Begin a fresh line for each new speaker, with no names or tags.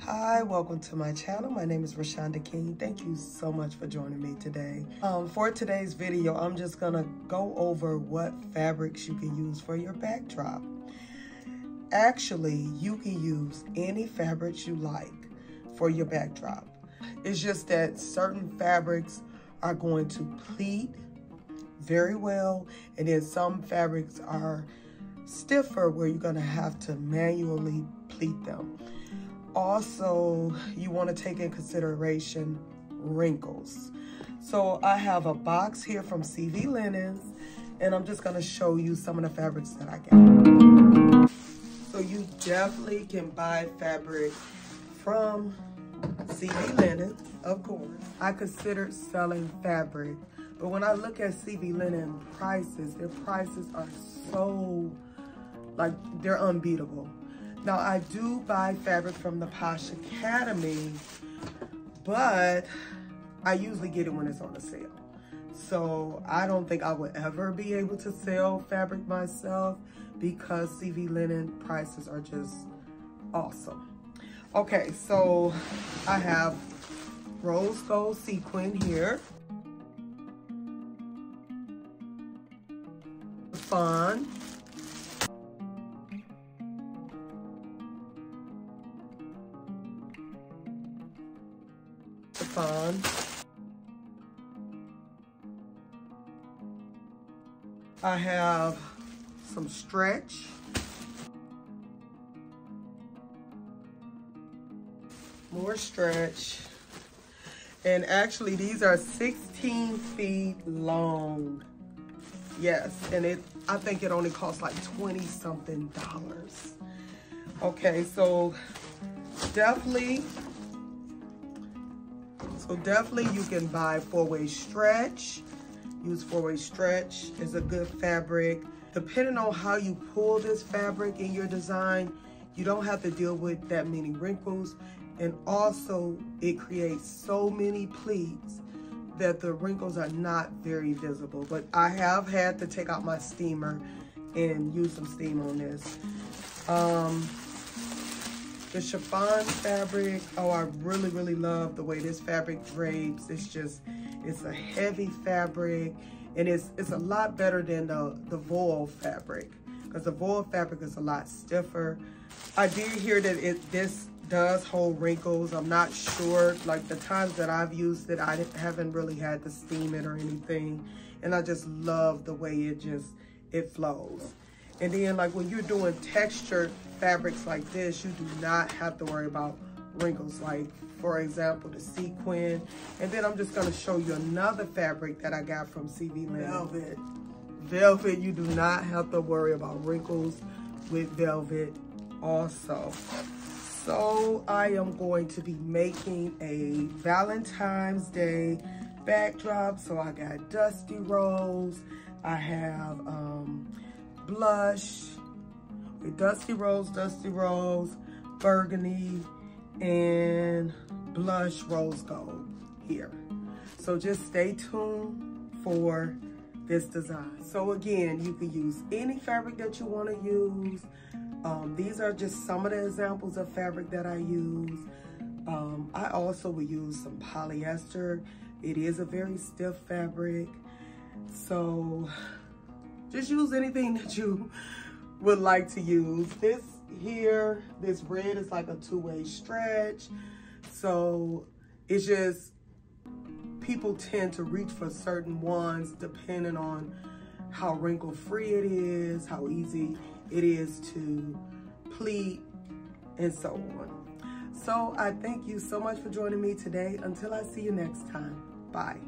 Hi, welcome to my channel. My name is Rashonda King. Thank you so much for joining me today. For today's video, I'm just gonna go over what fabrics you can use for your backdrop. Actually, you can use any fabrics you like for your backdrop. It's just that certain fabrics are going to pleat very well, and then some fabrics are stiffer where you're gonna have to manually pleat them. Also, you want to take in consideration wrinkles. So I have a box here from CV Linens, and I'm just going to show you some of the fabrics that I got. So you definitely can buy fabric from CV Linen, of course. I considered selling fabric, but when I look at CV Linen prices, their prices are so, like, they're unbeatable. Now, I do buy fabric from the Posh Academy, but I usually get it when it's on a sale. So I don't think I would ever be able to sell fabric myself because CV Linen prices are just awesome. Okay, so I have rose gold sequin here. Fawn. I have some stretch, more stretch, and actually these are 16 feet long. Yes, and I think it only costs like $20-something. Okay, so definitely you can buy 4-way stretch. Use 4-way stretch. Is a good fabric. Depending on how you pull this fabric in your design, you don't have to deal with that many wrinkles. And also, it creates so many pleats that the wrinkles are not very visible. But I have had to take out my steamer and use some steam on this. The chiffon fabric, oh, I really love the way this fabric drapes. It's a heavy fabric, and it's a lot better than the voile fabric, because the voile fabric is a lot stiffer. I did hear that this does hold wrinkles. I'm not sure, like the times that I've used it, I haven't really had to steam it or anything, and I just love the way it flows. And then, like, when you're doing textured fabrics like this, you do not have to worry about wrinkles, like, for example, the sequin. And then I'm just going to show you another fabric that I got from CV Linen. Velvet, you do not have to worry about wrinkles with velvet also. So I am going to be making a Valentine's Day backdrop. So I got Dusty Rose. I have blush with Dusty Rose, burgundy, and blush rose gold here. So just stay tuned for this design. So again, you can use any fabric that you want to use. These are just some of the examples of fabric that I use. I also will use some polyester. It is a very stiff fabric. So just use anything that you would like to use. This here, this red is like a 2-way stretch. So it's just, people tend to reach for certain ones depending on how wrinkle free it is, how easy it is to pleat, and so on. So I thank you so much for joining me today. Until I see you next time, bye.